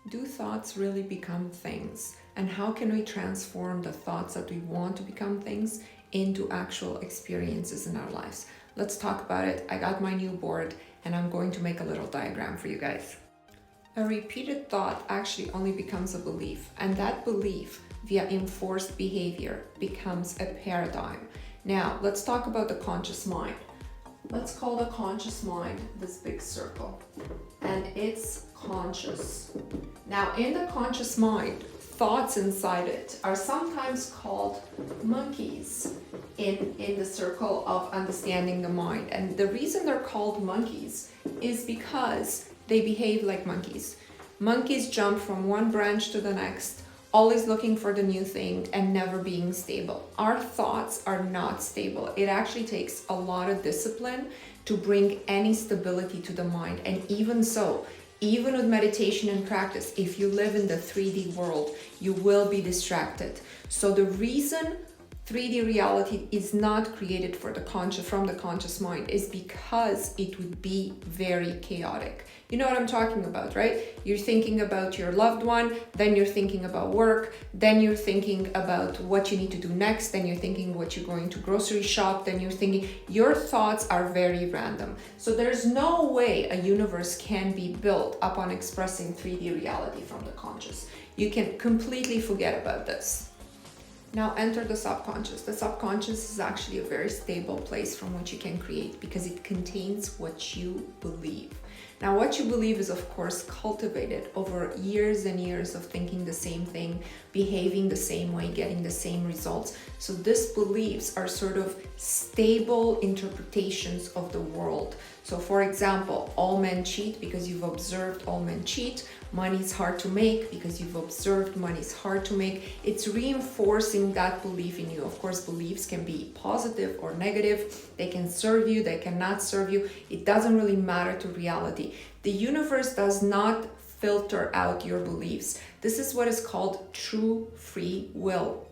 Do thoughts really become things? And how can we transform the thoughts that we want to become things into actual experiences in our lives? Let's talk about it. I got my new board and I'm going to make a little diagram for you guys. A repeated thought actually only becomes a belief, and that belief via enforced behavior becomes a paradigm. Now, let's talk about the conscious mind. Let's call the conscious mind this big circle, and it's conscious. Now, in the conscious mind, thoughts inside it are sometimes called monkeys in the circle of understanding the mind. And the reason they're called monkeys is because they behave like monkeys. Monkeys jump from one branch to the next, always looking for the new thing and never being stable. Our thoughts are not stable. It actually takes a lot of discipline to bring any stability to the mind. And even so, even with meditation and practice, if you live in the 3D world, you will be distracted. So the reason 3D reality is not created from the conscious mind is because it would be very chaotic. You know what I'm talking about, right? You're thinking about your loved one, then you're thinking about work, then you're thinking about what you need to do next, then you're thinking what you're going to grocery shop, then you're thinking, your thoughts are very random. So there's no way a universe can be built upon expressing 3D reality from the conscious. You can completely forget about this. Now enter the subconscious. The subconscious is actually a very stable place from which you can create because it contains what you believe. Now, what you believe is, of course, cultivated over years and years of thinking the same thing, behaving the same way, getting the same results. So these beliefs are sort of stable interpretations of the world. So for example, all men cheat because you've observed all men cheat. Money's hard to make because you've observed money's hard to make. It's reinforcing that belief in you. Of course, beliefs can be positive or negative. They can serve you, they cannot serve you. It doesn't really matter to reality. The universe does not filter out your beliefs. This is what is called true free will.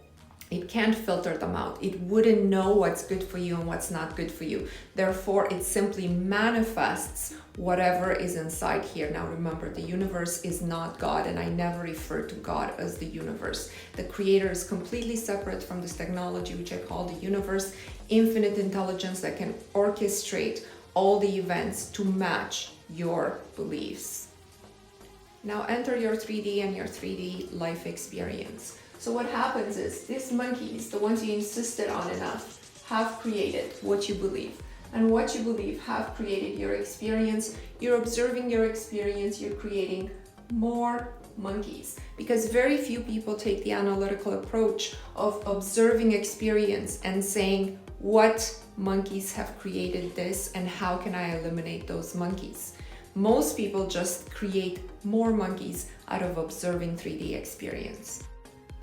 It can't filter them out. It wouldn't know what's good for you and what's not good for you. Therefore, it simply manifests whatever is inside here. Now remember, the universe is not God, and I never refer to God as the universe. The creator is completely separate from this technology, which I call the universe, infinite intelligence that can orchestrate all the events to match your beliefs. Now enter your 3D and your 3D life experience. So what happens is these monkeys, the ones you insisted on enough, have created what you believe. And what you believe have created your experience. You're observing your experience, you're creating more monkeys. Because very few people take the analytical approach of observing experience and saying, what monkeys have created this and how can I eliminate those monkeys? Most people just create more monkeys out of observing 3D experience.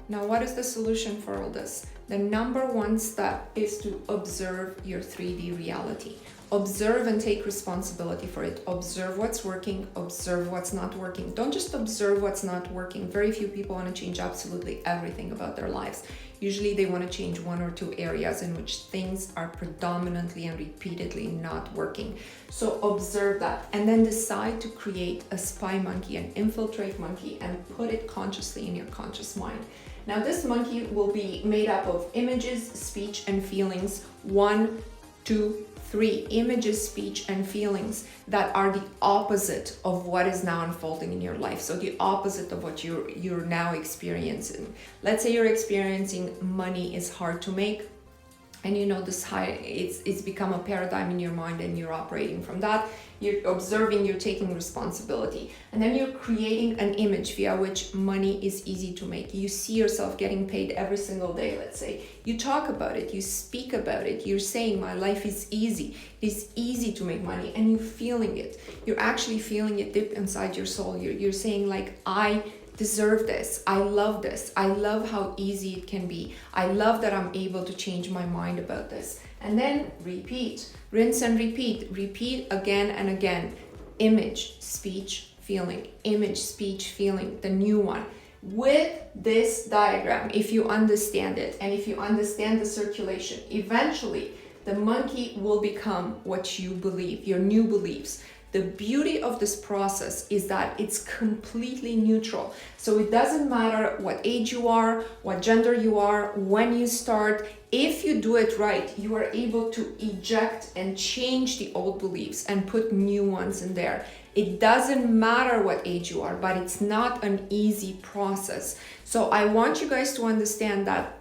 Now, what is the solution for all this? The number one step is to observe your 3D reality. Observe and take responsibility for it. Observe what's working, observe what's not working. Don't just observe what's not working. Very few people want to change absolutely everything about their lives. Usually they want to change one or two areas in which things are predominantly and repeatedly not working. So observe that and then decide to create a spy monkey, an infiltrate monkey, and put it consciously in your conscious mind. Now this monkey will be made up of images, speech, and feelings. 1, 2, 3 images, speech, and feelings that are the opposite of what is now unfolding in your life. So the opposite of what you're now experiencing. Let's say you're experiencing money is hard to make, and you know this high, it's become a paradigm in your mind and you're operating from that. You're observing, you're taking responsibility, and then you're creating an image via which money is easy to make. You see yourself getting paid every single day, let's say. You talk about it, you speak about it, you're saying my life is easy. It's easy to make money, and you're feeling it. You're actually feeling it deep inside your soul. You're saying like, I deserve this. I love this. I love how easy it can be. I love that I'm able to change my mind about this. And then repeat, rinse and repeat again and again. Image, speech, feeling, image, speech, feeling, the new one. With this diagram, if you understand it and if you understand the circulation, eventually the monkey will become what you believe, your new beliefs. The beauty of this process is that it's completely neutral. So it doesn't matter what age you are, what gender you are, when you start. If you do it right, you are able to eject and change the old beliefs and put new ones in there. It doesn't matter what age you are, but it's not an easy process. So I want you guys to understand that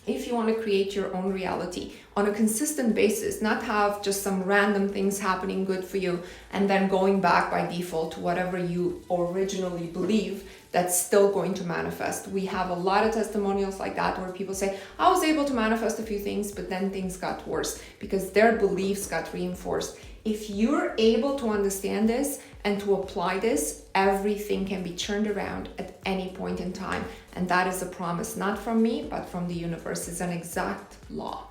if you want to create your own reality on a consistent basis, not have just some random things happening good for you and then going back by default to whatever you originally believe, that's still going to manifest. We have a lot of testimonials like that where people say, I was able to manifest a few things, but then things got worse because their beliefs got reinforced. If you're able to understand this and to apply this, everything can be turned around at any point in time. And that is a promise, not from me, but from the universe. It's an exact law.